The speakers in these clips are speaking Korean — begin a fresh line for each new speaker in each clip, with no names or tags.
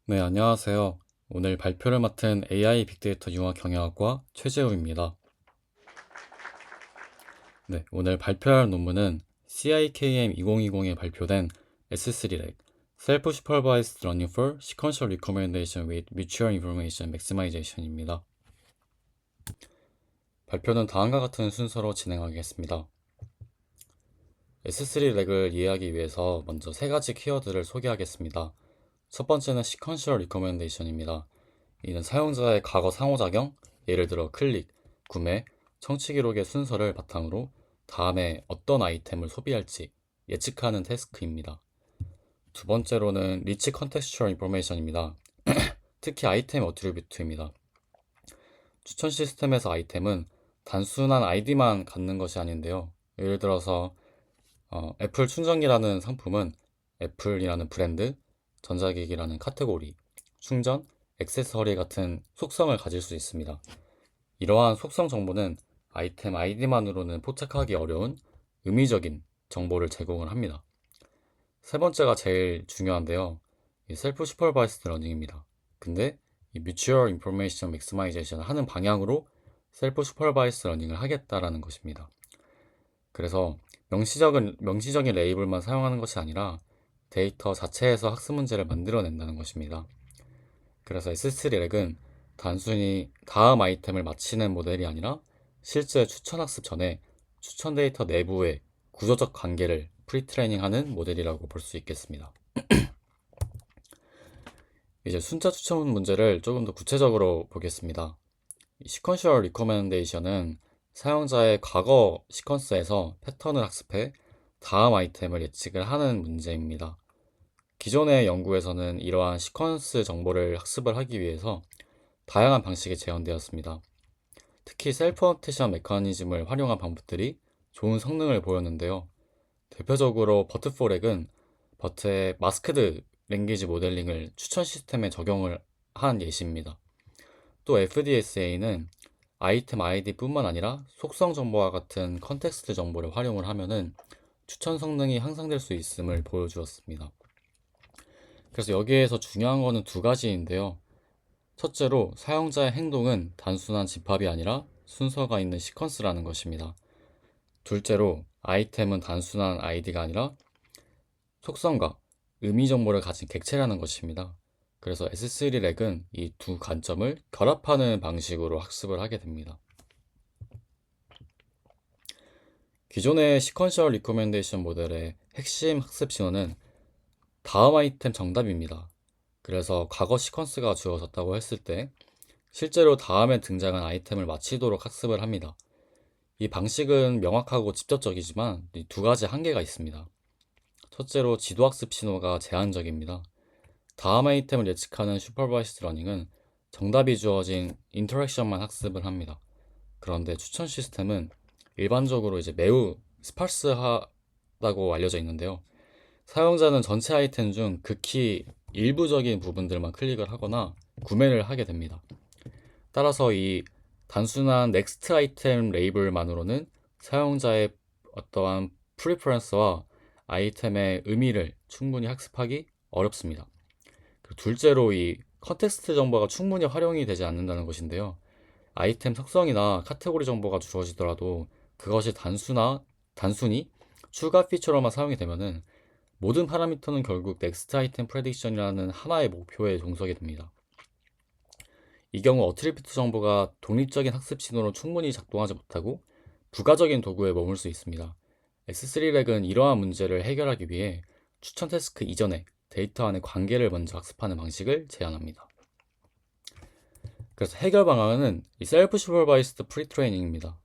네, 안녕하세요. 오늘 발표를 맡은 AI 빅데이터 융합 경영학과 최재우입니다. 네, 오늘 발표할 논문은 CIKM 2020에 발표된 S3렉 Self-Supervised Learning for Sequential Recommendation with Mutual Information Maximization입니다. 발표는 다음과 같은 순서로 진행하겠습니다. S3렉을 이해하기 위해서 먼저 세 가지 키워드를 소개하겠습니다. 첫 번째는 Sequential Recommendation입니다. 이는 사용자의 과거 상호작용, 예를 들어 클릭, 구매, 청취 기록의 순서를 바탕으로 다음에 어떤 아이템을 소비할지 예측하는 태스크입니다. 두 번째로는 리치 컨텍스추얼 인포메이션입니다. 특히 아이템 어트리뷰트입니다. 추천 시스템에서 아이템은 단순한 아이디만 갖는 것이 아닌데요. 예를 들어서 애플 충전기라는 상품은 애플이라는 브랜드, 전자기기라는 카테고리, 충전, 액세서리 같은 속성을 가질 수 있습니다. 이러한 속성 정보는 아이템 아이디만으로는 포착하기 어려운 의미적인 정보를 제공을 합니다. 세 번째가 제일 중요한데요. 이 셀프 슈퍼바이스드 러닝입니다. 근데 이 뮤추얼 인포메이션 맥시마이제이션을 하는 방향으로 셀프 슈퍼바이스드 러닝을 하겠다라는 것입니다. 그래서 명시적인 레이블만 사용하는 것이 아니라 데이터 자체에서 학습 문제를 만들어낸다는 것입니다. 그래서 S3렉은 단순히 다음 아이템을 맞히는 모델이 아니라 실제 추천 학습 전에 추천 데이터 내부의 구조적 관계를 프리트레이닝하는 모델이라고 볼 수 있겠습니다. 이제 순차 추천 문제를 조금 더 구체적으로 보겠습니다. 시퀀셜 리코멘데이션은 사용자의 과거 시퀀스에서 패턴을 학습해 다음 아이템을 예측을 하는 문제입니다. 기존의 연구에서는 이러한 시퀀스 정보를 학습을 하기 위해서 다양한 방식이 재현되었습니다. 특히 셀프 어테션 메커니즘을 활용한 방법들이 좋은 성능을 보였는데요. 대표적으로 버트4렉은 버트의 마스크드 랭귀지 모델링을 추천 시스템에 적용을 한 예시입니다. 또 FDSA는 아이템 아이디뿐만 아니라 속성 정보와 같은 컨텍스트 정보를 활용을 하면은 추천 성능이 향상될 수 있음을 보여주었습니다. 그래서 여기에서 중요한 거는 두 가지인데요. 첫째로 사용자의 행동은 단순한 집합이 아니라 순서가 있는 시퀀스라는 것입니다. 둘째로 아이템은 단순한 아이디가 아니라 속성과 의미 정보를 가진 객체라는 것입니다. 그래서 S3렉은 이 두 관점을 결합하는 방식으로 학습을 하게 됩니다. 기존의 시퀀셜 리코멘데이션 모델의 핵심 학습 신호는 다음 아이템 정답입니다. 그래서 과거 시퀀스가 주어졌다고 했을 때 실제로 다음에 등장한 아이템을 맞히도록 학습을 합니다. 이 방식은 명확하고 직접적이지만 이 두 가지 한계가 있습니다. 첫째로 지도학습 신호가 제한적입니다. 다음 아이템을 예측하는 슈퍼바이스드 러닝은 정답이 주어진 인터랙션만 학습을 합니다. 그런데 추천 시스템은 일반적으로 이제 매우 스파스하다고 알려져 있는데요. 사용자는 전체 아이템 중 극히 일부적인 부분들만 클릭을 하거나 구매를 하게 됩니다. 따라서 이 단순한 넥스트 아이템 레이블만으로는 사용자의 어떠한 프리퍼런스와 아이템의 의미를 충분히 학습하기 어렵습니다. 그리고 둘째로 이 컨텍스트 정보가 충분히 활용이 되지 않는다는 것인데요. 아이템 특성이나 카테고리 정보가 주어지더라도 그것이 단순히 추가 피처로만 사용이 되면은 모든 파라미터는 결국 넥스트 아이템 프레딕션이라는 하나의 목표에 종속이 됩니다. 이 경우 어트리뷰트 정보가 독립적인 학습 신호로 충분히 작동하지 못하고 부가적인 도구에 머물 수 있습니다. S3렉은 이러한 문제를 해결하기 위해 추천 태스크 이전에 데이터 안의 관계를 먼저 학습하는 방식을 제안합니다. 그래서 해결 방안은 이 셀프 슈퍼바이스드 프리트레이닝입니다.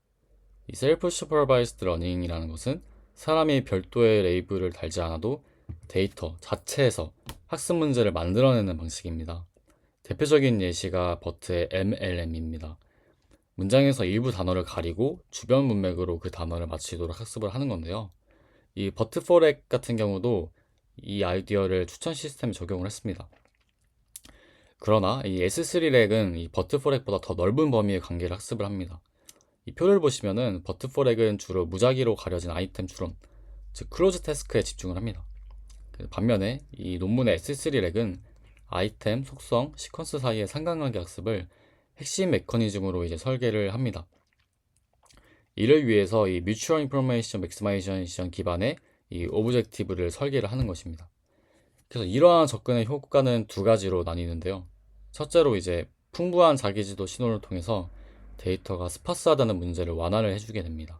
이 셀프 슈퍼바이스드 러닝이라는 것은 사람이 별도의 레이블을 달지 않아도 데이터 자체에서 학습 문제를 만들어내는 방식입니다. 대표적인 예시가 버트의 MLM입니다. 문장에서 일부 단어를 가리고 주변 문맥으로 그 단어를 맞추도록 학습을 하는 건데요. 이 버트4렉 같은 경우도 이 아이디어를 추천 시스템에 적용을 했습니다. 그러나 이 S3렉은 이 버트4렉보다 더 넓은 범위의 관계를 학습을 합니다. 이 표를 보시면은 버트4렉은 주로 무작위로 가려진 아이템 추론, 즉 클로즈 태스크에 집중을 합니다. 반면에 이 논문의 S3렉은 아이템, 속성, 시퀀스 사이의 상관관계 학습을 핵심 메커니즘으로 이제 설계를 합니다. 이를 위해서 이 Mutual Information Maximization 기반의 이 오브젝티브를 설계를 하는 것입니다. 그래서 이러한 접근의 효과는 두 가지로 나뉘는데요. 첫째로 이제 풍부한 자기지도 신호를 통해서 데이터가 스파스하다는 문제를 완화를 해주게 됩니다.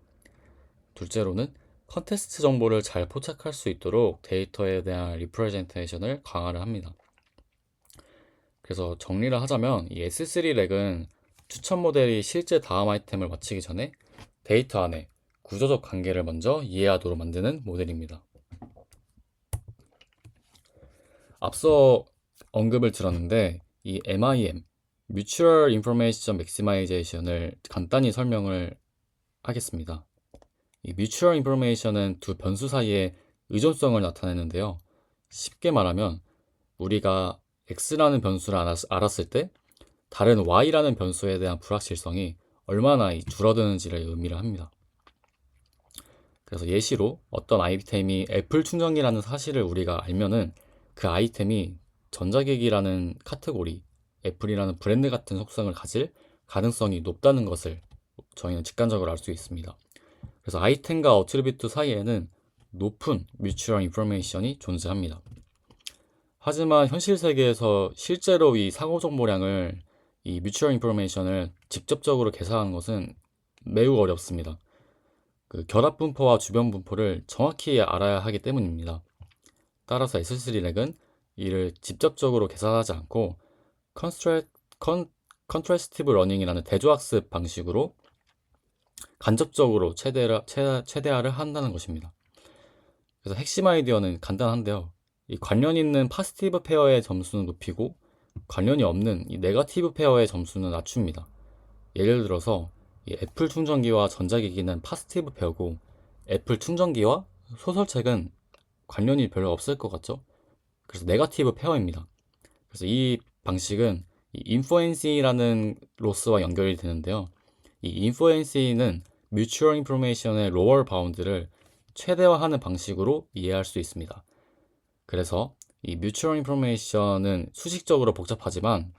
둘째로는 컨텍스트 정보를 잘 포착할 수 있도록 데이터에 대한 리프레젠테이션을 강화를 합니다. 그래서 정리를 하자면 이 S3 렉은 추천 모델이 실제 다음 아이템을 마치기 전에 데이터 안에 구조적 관계를 먼저 이해하도록 만드는 모델입니다. 앞서 언급을 들었는데 이 MIM, Mutual Information Maximization을 간단히 설명을 하겠습니다. 이 Mutual Information은 두 변수 사이의 의존성을 나타내는데요. 쉽게 말하면 우리가 X라는 변수를 알았을 때 다른 Y라는 변수에 대한 불확실성이 얼마나 줄어드는지를 의미를 합니다. 그래서 예시로 어떤 아이템이 애플 충전기라는 사실을 우리가 알면은 그 아이템이 전자기기라는 카테고리, 애플이라는 브랜드 같은 속성을 가질 가능성이 높다는 것을 저희는 직관적으로 알 수 있습니다. 그래서 아이템과 어트리뷰트 사이에는 높은 뮤추얼 인포메이션이 존재합니다. 하지만 현실 세계에서 실제로 이 상호 정보량을 이 뮤추얼 인포메이션을 직접적으로 계산하는 것은 매우 어렵습니다. 그 결합 분포와 주변 분포를 정확히 알아야 하기 때문입니다. 따라서 S3렉은 이를 직접적으로 계산하지 않고 컨트래스티브 러닝이라는 대조학습 방식으로 간접적으로 최대화를 한다는 것입니다. 그래서 핵심 아이디어는 간단한데요. 이 관련 있는 파지티브 페어의 점수는 높이고 관련이 없는 이 네거티브 페어의 점수는 낮춥니다. 예를 들어서 이 애플 충전기와 전자기기는 파지티브 페어고 애플 충전기와 소설책은 관련이 별로 없을 것 같죠? 그래서 네거티브 페어입니다. 그래서 이 방식은 이 인포엔시라는 로스와 연결이 되는데요. 이 인포엔시는 뮤추얼 인포메이션의 로얼 바운드를 최대화하는 방식으로 이해할 수 있습니다. 그래서 이 뮤추얼 인포메이션은 수식적으로 복잡하지만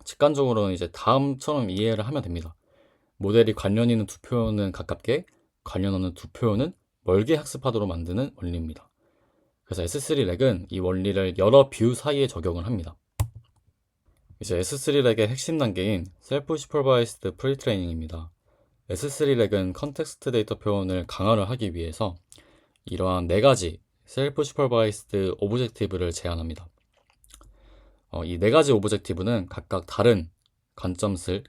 직관적으로는 이제 다음처럼 이해를 하면 됩니다. 모델이 관련 있는 두 표현은 가깝게, 관련 없는 두 표현은 멀게 학습하도록 만드는 원리입니다. 그래서 S3렉은 이 원리를 여러 뷰 사이에 적용을 합니다. 이제 S3렉의 핵심 단계인 셀프 슈퍼바이스드 프리트레이닝입니다. S3렉은 컨텍스트 데이터 표현을 강화를 하기 위해서 이러한 네 가지 셀프 슈퍼바이스드 오브젝티브를 제안합니다. 이 네 가지 오브젝티브는 각각 다른 관점들,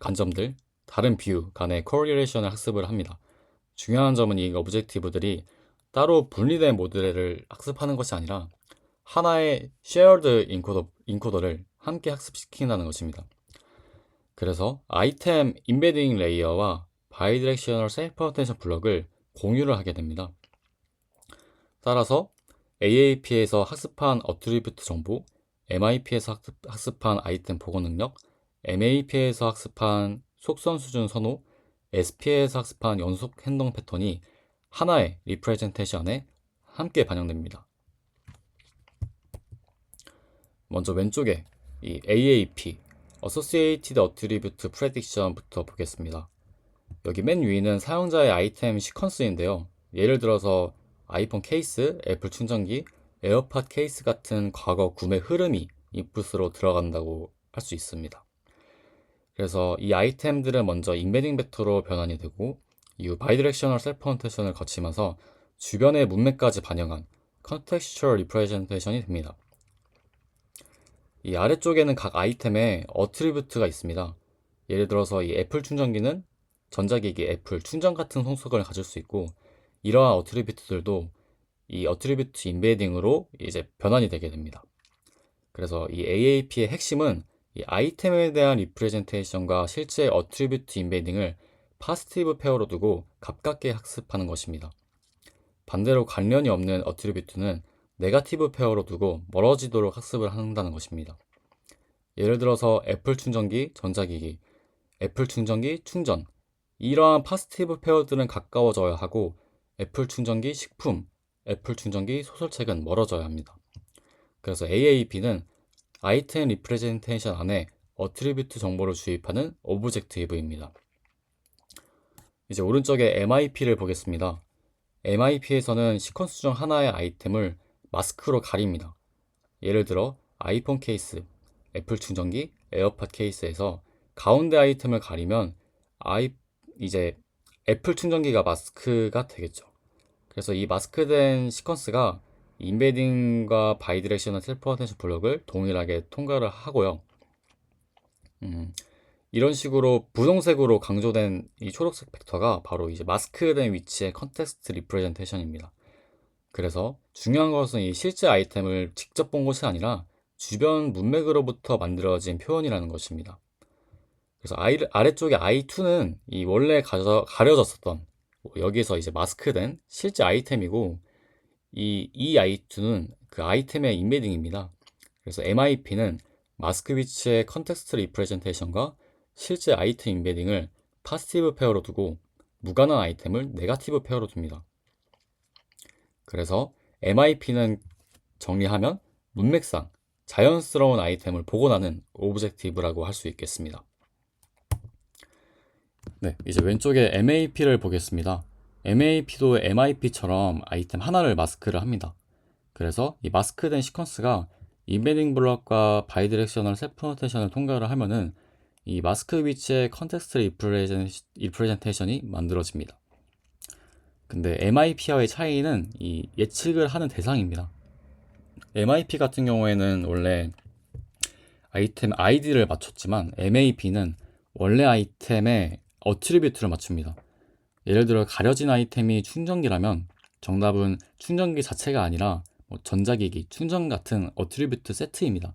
다른 뷰 간의 코리레이션을 학습을 합니다. 중요한 점은 이 오브젝티브들이 따로 분리된 모델을 학습하는 것이 아니라 하나의 shared 인코더를 함께 학습시킨다는 것입니다. 그래서 아이템 인베딩 레이어와 바이디렉셔널 셀프 어텐션 블럭을 공유를 하게 됩니다. 따라서 AAP에서 학습한 어트리뷰트 정보, MIP에서 학습한 아이템 보고 능력, MAP에서 학습한 속성 수준 선호, SP에서 학습한 연속 행동 패턴이 하나의 리프레젠테이션에 함께 반영됩니다. 먼저 왼쪽에 이 AAP, Associated Attribute Prediction부터 보겠습니다. 여기 맨 위는 사용자의 아이템 시퀀스인데요. 예를 들어서 아이폰 케이스, 애플 충전기, 에어팟 케이스 같은 과거 구매 흐름이 인풋으로 들어간다고 할 수 있습니다. 그래서 이 아이템들은 먼저 인베딩 벡터로 변환이 되고 이후 바이디렉셔널 셀프 어텐션을 거치면서 주변의 문맥까지 반영한 컨텍스추얼 리프레젠테이션이 됩니다. 이 아래쪽에는 각 아이템에 어트리뷰트가 있습니다. 예를 들어서 이 애플 충전기는 전자기기 애플 충전 같은 속성을 가질 수 있고 이러한 어트리뷰트들도 이 어트리뷰트 인베딩으로 이제 변환이 되게 됩니다. 그래서 이 AAP의 핵심은 이 아이템에 대한 리프레젠테이션과 실제 어트리뷰트 인베딩을 파지티브 페어로 두고 가깝게 학습하는 것입니다. 반대로 관련이 없는 어트리뷰트는 네거티브 페어로 두고 멀어지도록 학습을 한다는 것입니다. 예를 들어서 애플 충전기, 전자기기, 애플 충전기, 충전 이러한 파지티브 페어들은 가까워져야 하고 애플 충전기, 식품, 애플 충전기, 소설책은 멀어져야 합니다. 그래서 AAP는 아이템 리프레젠테이션 안에 어트리뷰트 정보를 주입하는 오브젝티브입니다. 이제 오른쪽에 MIP를 보겠습니다. MIP에서는 시퀀스 중 하나의 아이템을 마스크로 가립니다. 예를 들어 아이폰 케이스, 애플 충전기, 에어팟 케이스에서 가운데 아이템을 가리면 이제 애플 충전기가 마스크가 되겠죠. 그래서 이 마스크된 시퀀스가 인베딩과 바이디렉셔널 셀프 어텐션 블럭을 동일하게 통과를 하고요. 이런 식으로 분홍색으로 강조된 이 초록색 벡터가 바로 이제 마스크된 위치의 컨텍스트 리프레젠테이션입니다. 그래서 중요한 것은 이 실제 아이템을 직접 본 것이 아니라 주변 문맥으로부터 만들어진 표현이라는 것입니다. 그래서 아래쪽에 I2는 이 원래 가려졌었던 여기서 이제 마스크된 실제 아이템이고 이 I2는 그 아이템의 인베딩입니다. 그래서 MIP는 마스크 위치의 컨텍스트 리프레젠테이션과 실제 아이템 인베딩을 파지티브 페어로 두고 무관한 아이템을 네거티브 페어로 둡니다. 그래서 MIP는 정리하면 문맥상 자연스러운 아이템을 복원하는 오브젝티브라고 할 수 있겠습니다. 네, 이제 왼쪽에 MAP를 보겠습니다. MAP도 MIP처럼 아이템 하나를 마스크를 합니다. 그래서 이 마스크된 시퀀스가 인베딩 블럭과 바이디렉셔널 셀프 노테이션을 통과를 하면은 이 마스크 위치의 컨텍스트 리프레젠테이션이 만들어집니다. 근데 MIP와의 차이는 이 예측을 하는 대상입니다. MIP 같은 경우에는 원래 아이템 ID를 맞췄지만 MAP는 원래 아이템의 어트리뷰트를 맞춥니다. 예를 들어 가려진 아이템이 충전기라면 정답은 충전기 자체가 아니라 전자기기, 충전 같은 어트리뷰트 세트입니다.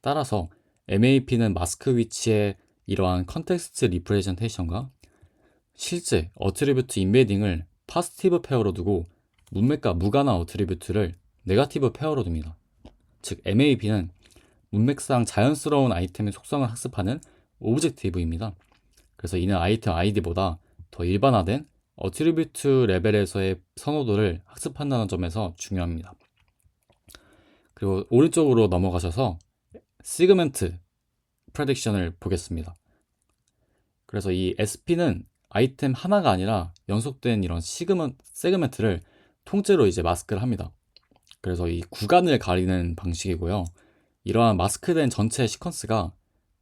따라서 MAP는 마스크 위치의 이러한 컨텍스트 리프레젠테이션과 실제 어트리뷰트 인베딩을 파지티브 페어로 두고 문맥과 무관한 어트리뷰트를 네거티브 페어로 둡니다. 즉 MAP는 문맥상 자연스러운 아이템의 속성을 학습하는 오브젝티브입니다. 그래서 이는 아이템 ID보다 더 일반화된 어트리뷰트 레벨에서의 선호도를 학습한다는 점에서 중요합니다. 그리고 오른쪽으로 넘어가셔서 시그먼트 프레딕션을 보겠습니다. 그래서 이 SP는 아이템 하나가 아니라 연속된 이런 세그먼트를 통째로 이제 마스크를 합니다. 그래서 이 구간을 가리는 방식이고요. 이러한 마스크된 전체 시퀀스가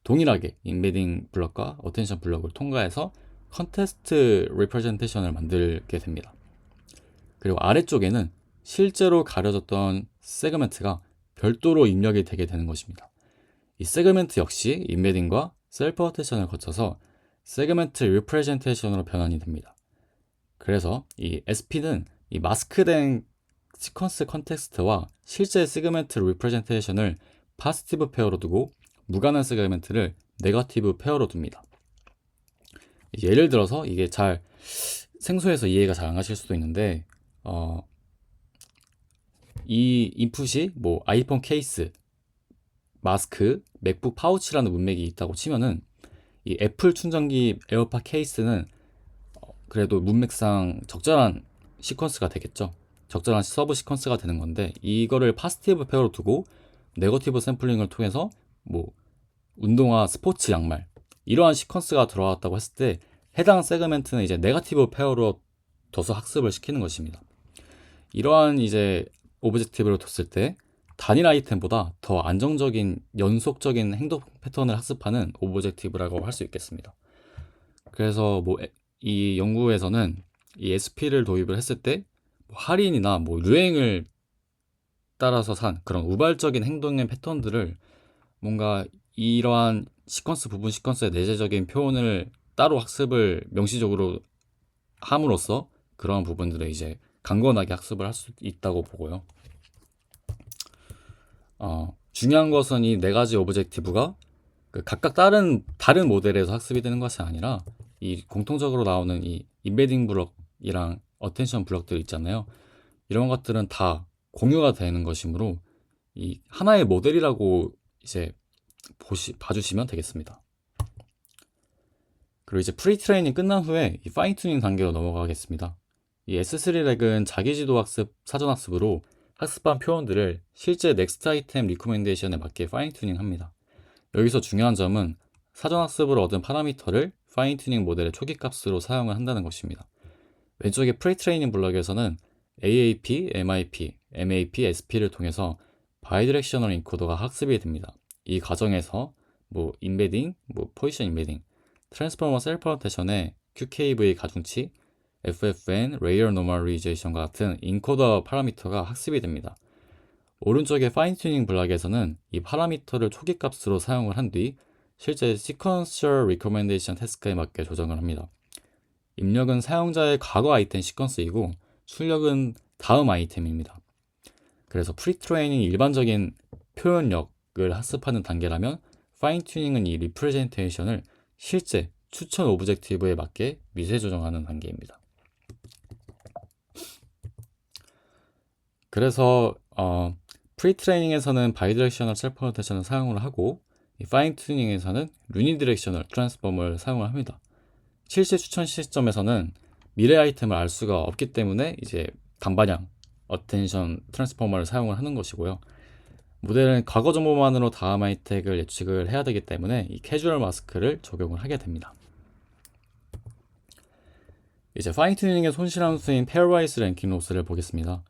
동일하게 인베딩 블럭과 어텐션 블럭을 통과해서 컨텍스트 리프레젠테이션을 만들게 됩니다. 그리고 아래쪽에는 실제로 가려졌던 세그먼트가 별도로 입력이 되게 되는 것입니다. 이 세그먼트 역시 인베딩과 셀프 어텐션을 거쳐서 세그먼트 리프레젠테이션으로 변환이 됩니다. 그래서 이 SP는 이 마스크된 시퀀스 컨텍스트와 실제 세그먼트 리프레젠테이션을 파지티브 페어로 두고 무관한 세그먼트를 네거티브 페어로 둡니다. 예를 들어서 이게 잘 생소해서 이해가 잘 안 가실 수도 있는데 이 인풋이 뭐 아이폰 케이스, 마스크, 맥북 파우치라는 문맥이 있다고 치면은 이 애플 충전기 에어팟 케이스는 그래도 문맥상 적절한 시퀀스가 되겠죠. 적절한 서브 시퀀스가 되는 건데 이거를 파지티브 페어로 두고 네거티브 샘플링을 통해서 뭐 운동화, 스포츠 양말 이러한 시퀀스가 들어왔다고 했을 때 해당 세그멘트는 이제 네거티브 페어로 둬서 학습을 시키는 것입니다. 이러한 이제 오브젝티브를 뒀을 때 단일 아이템보다 더 안정적인 연속적인 행동 패턴을 학습하는 오브젝티브라고 할 수 있겠습니다. 그래서 뭐 이 연구에서는 이 SP를 도입을 했을 때 할인이나 뭐 유행을 따라서 산 그런 우발적인 행동의 패턴들을 뭔가 이러한 시퀀스 부분 시퀀스의 내재적인 표현을 따로 학습을 명시적으로 함으로써 그러한 부분들을 이제 강건하게 학습을 할 수 있다고 보고요. 중요한 것은 이 네 가지 오브젝티브가 각각 다른 모델에서 학습이 되는 것이 아니라 이 공통적으로 나오는 이 인베딩 블럭이랑 어텐션 블럭들 있잖아요. 이런 것들은 다 공유가 되는 것이므로 이 하나의 모델이라고 이제 봐주시면 되겠습니다. 그리고 이제 프리 트레이닝 끝난 후에 이 파인 튜닝 단계로 넘어가겠습니다. 이 S3 렉은 자기지도 학습, 사전 학습으로 학습한 표현들을 실제 넥스트 아이템 리코멘데이션에 맞게 파인 튜닝합니다. 여기서 중요한 점은 사전 학습으로 얻은 파라미터를 파인 튜닝 모델의 초기 값으로 사용을 한다는 것입니다. 왼쪽의 프리트레이닝 블럭에서는 AAP, MIP, MAP, SP를 통해서 바이디렉셔널 인코더가 학습이 됩니다. 이 과정에서 인베딩, 포지션 인베딩, 트랜스포머 셀프 로테이션의 QKV 가중치, FFN, 레이어 노멀리제이션과 같은 인코더 파라미터가 학습이 됩니다. 오른쪽의 파인 튜닝 블럭에서는 이 파라미터를 초기 값으로 사용을 한 뒤 실제 시퀀셜 리코멘데이션 태스크에 맞게 조정을 합니다. 입력은 사용자의 과거 아이템 시퀀스이고 출력은 다음 아이템입니다. 그래서 프리트레이닝이 일반적인 표현력을 학습하는 단계라면 파인 튜닝은 이 리프레젠테이션을 실제 추천 오브젝티브에 맞게 미세 조정하는 단계입니다. 그래서 프리트레이닝에서는 바이디렉셔널 셀프 로테이션을 사용을 하고 이 파인 튜닝에서는 유니디렉셔널 트랜스폼을 사용을 합니다. 실제 추천 시점에서는 미래 아이템을 알 수가 없기 때문에 이제 단반향 어텐션 트랜스포머를 사용을 하는 것이고요. 모델은 과거 정보만으로 다음 아이템을 예측을 해야 되기 때문에 이 캐주얼 마스크를 적용을 하게 됩니다. 이제 파인 튜닝의 손실한 수인 페어와이스 랭킹 로스를 보겠습니다.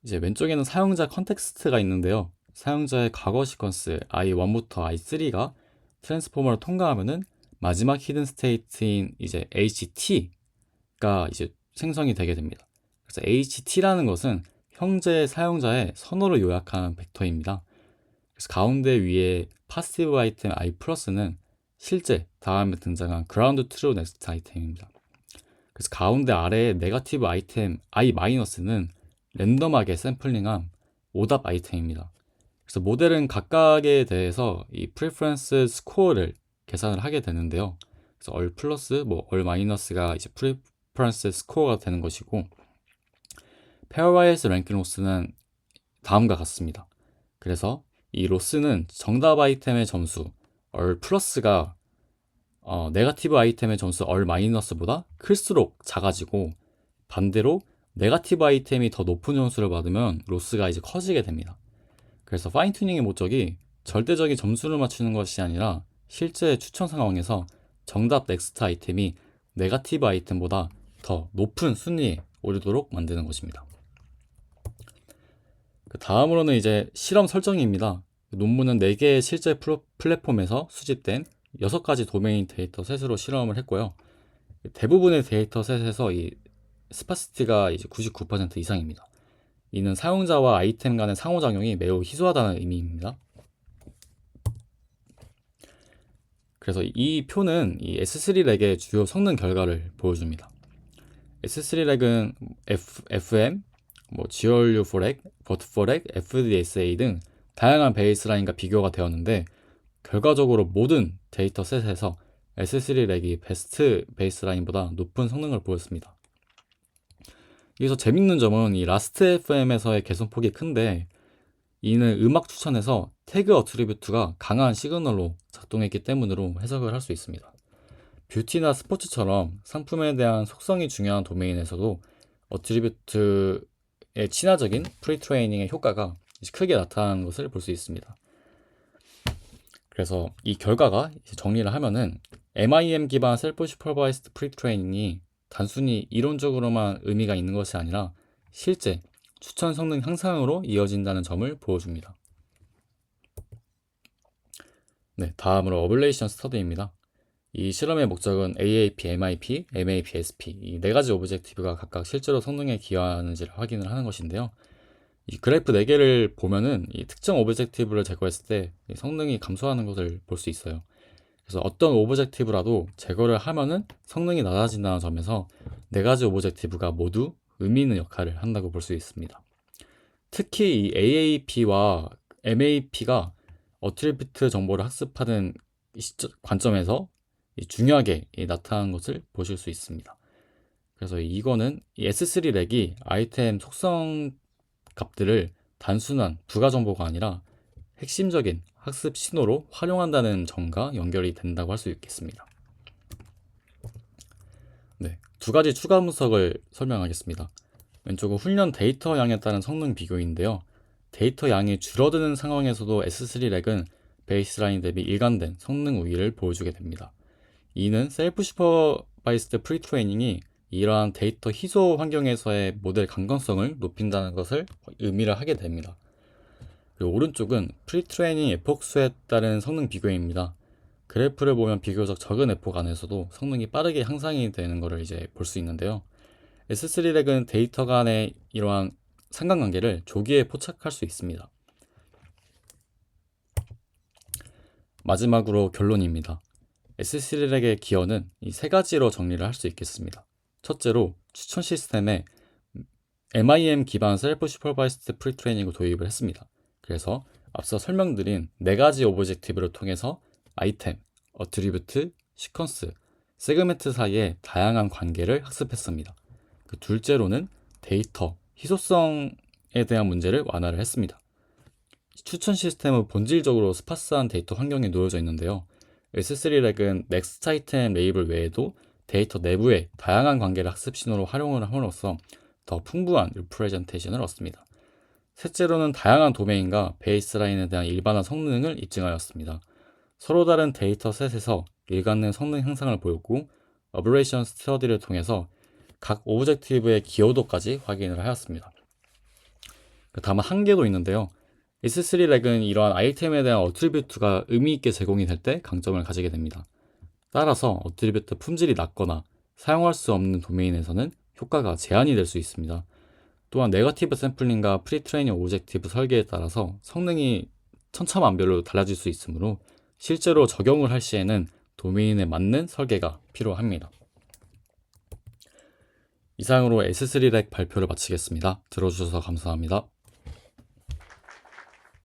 이제 왼쪽에는 사용자 컨텍스트가 있는데요. 사용자의 과거 시퀀스 i1부터 i3가 트랜스포머를 통과하면은 마지막 히든 스테이트인 이제 HT가 이제 생성이 되게 됩니다. 그래서 HT라는 것은 현재 사용자의 선호를 요약한 벡터입니다. 그래서 가운데 위에 파시브 아이템 i 플러스는 실제 다음에 등장한 그라운드 트루 넥스트 아이템입니다. 그래서 가운데 아래에 네거티브 아이템 i 마이너스는 랜덤하게 샘플링한 오답 아이템입니다. 그래서 모델은 각각에 대해서 이 프리퍼런스 스코어를 계산을 하게 되는데요. 그래서 얼 플러스, 얼 마이너스가 이제 프리퍼런스 스코어가 되는 것이고, 페어와이즈 랭킹 로스는 다음과 같습니다. 그래서 이 로스는 정답 아이템의 점수 얼 플러스가 네거티브 아이템의 점수 얼 마이너스보다 클수록 작아지고, 반대로 네거티브 아이템이 더 높은 점수를 받으면 로스가 이제 커지게 됩니다. 그래서 파인 튜닝의 목적이 절대적인 점수를 맞추는 것이 아니라 실제 추천 상황에서 정답 넥스트 아이템이 네거티브 아이템보다 더 높은 순위에 오르도록 만드는 것입니다. 그 다음으로는 이제 실험 설정입니다. 논문은 4개의 실제 플랫폼에서 수집된 6가지 도메인 데이터 셋으로 실험을 했고요. 대부분의 데이터 셋에서 이 스파시티가 이제 99% 이상입니다. 이는 사용자와 아이템 간의 상호작용이 매우 희소하다는 의미입니다. 그래서 이 표는 이 S3 렉의 주요 성능 결과를 보여줍니다. S3 렉은 FM, GRU4렉, 버트4렉, FDSA 등 다양한 베이스라인과 비교가 되었는데, 결과적으로 모든 데이터 셋에서 S3 렉이 베스트 베이스라인보다 높은 성능을 보였습니다. 여기서 재밌는 점은 이 라스트 FM에서의 개선폭이 큰데, 이는 음악 추천에서 태그 어트리뷰트가 강한 시그널로 작동했기 때문으로 해석을 할 수 있습니다. 뷰티나 스포츠처럼 상품에 대한 속성이 중요한 도메인에서도 어트리뷰트의 친화적인 프리트레이닝의 효과가 크게 나타나는 것을 볼 수 있습니다. 그래서 이 결과가 정리를 하면은 MIM 기반 셀프 슈퍼바이스드 프리트레이닝이 단순히 이론적으로만 의미가 있는 것이 아니라 실제 추천 성능 향상으로 이어진다는 점을 보여줍니다. 네, 다음으로 어블레이션 스터디입니다. 이 실험의 목적은 AAP, MIP, MAP, SP 이 4가지 오브젝티브가 각각 실제로 성능에 기여하는지를 확인을 하는 것인데요. 이 그래프 4개를 보면은 이 특정 오브젝티브를 제거했을 때 성능이 감소하는 것을 볼 수 있어요. 그래서 어떤 오브젝티브라도 제거를 하면은 성능이 낮아진다는 점에서 4가지 오브젝티브가 모두 의미 있는 역할을 한다고 볼 수 있습니다. 특히 이 AAP와 MAP가 어트리뷰트 정보를 학습하는 관점에서 중요하게 나타난 것을 보실 수 있습니다. 그래서 이거는 이 S3 렉이 아이템 속성 값들을 단순한 부가 정보가 아니라 핵심적인 학습 신호로 활용한다는 점과 연결이 된다고 할 수 있겠습니다. 네, 2가지 추가 분석을 설명하겠습니다. 왼쪽은 훈련 데이터 양에 따른 성능 비교인데요. 데이터 양이 줄어드는 상황에서도 S3 렉은 베이스라인 대비 일관된 성능 우위를 보여주게 됩니다. 이는 셀프 슈퍼바이스드 프리트레이닝이 이러한 데이터 희소 환경에서의 모델 강건성을 높인다는 것을 의미를 하게 됩니다. 그리고 오른쪽은 프리트레이닝 에폭 수에 따른 성능 비교입니다. 그래프를 보면 비교적 적은 에폭 안에서도 성능이 빠르게 향상이 되는 것을 이제 볼 수 있는데요. S3 렉은 데이터 간의 이러한 상관관계를 조기에 포착할 수 있습니다. 마지막으로 결론입니다. S3 렉의 기여는 이 세 가지로 정리를 할 수 있겠습니다. 첫째로 추천 시스템에 MIM 기반 셀프 슈퍼바이스드 프리트레이닝을 도입을 했습니다. 그래서 앞서 설명드린 네 가지 오브젝티브를 통해서 아이템, 어트리뷰트, 시퀀스, 세그멘트 사이의 다양한 관계를 학습했습니다. 그 둘째로는 데이터, 희소성에 대한 문제를 완화를 했습니다. 추천 시스템은 본질적으로 스파스한 데이터 환경에 놓여져 있는데요. S3 렉은 넥스트 아이템 레이블 외에도 데이터 내부의 다양한 관계를 학습 신호로 활용을 함으로써 더 풍부한 리프레젠테이션을 얻습니다. 셋째로는 다양한 도메인과 베이스라인에 대한 일반화 성능을 입증하였습니다. 서로 다른 데이터 셋에서 일관된 성능 향상을 보였고 어버레이션 스터디를 통해서 각 오브젝티브의 기여도까지 확인을 하였습니다. 다만 한계도 있는데요. S3 렉은 이러한 아이템에 대한 어트리뷰트가 의미 있게 제공이 될 때 강점을 가지게 됩니다. 따라서 어트리뷰트 품질이 낮거나 사용할 수 없는 도메인에서는 효과가 제한이 될 수 있습니다. 또한 네거티브 샘플링과 프리트레이닝 오브젝티브 설계에 따라서 성능이 천차만별로 달라질 수 있으므로 실제로 적용을 할 시에는 도메인에 맞는 설계가 필요합니다. 이상으로 S3 렉 발표를 마치겠습니다. 들어주셔서 감사합니다.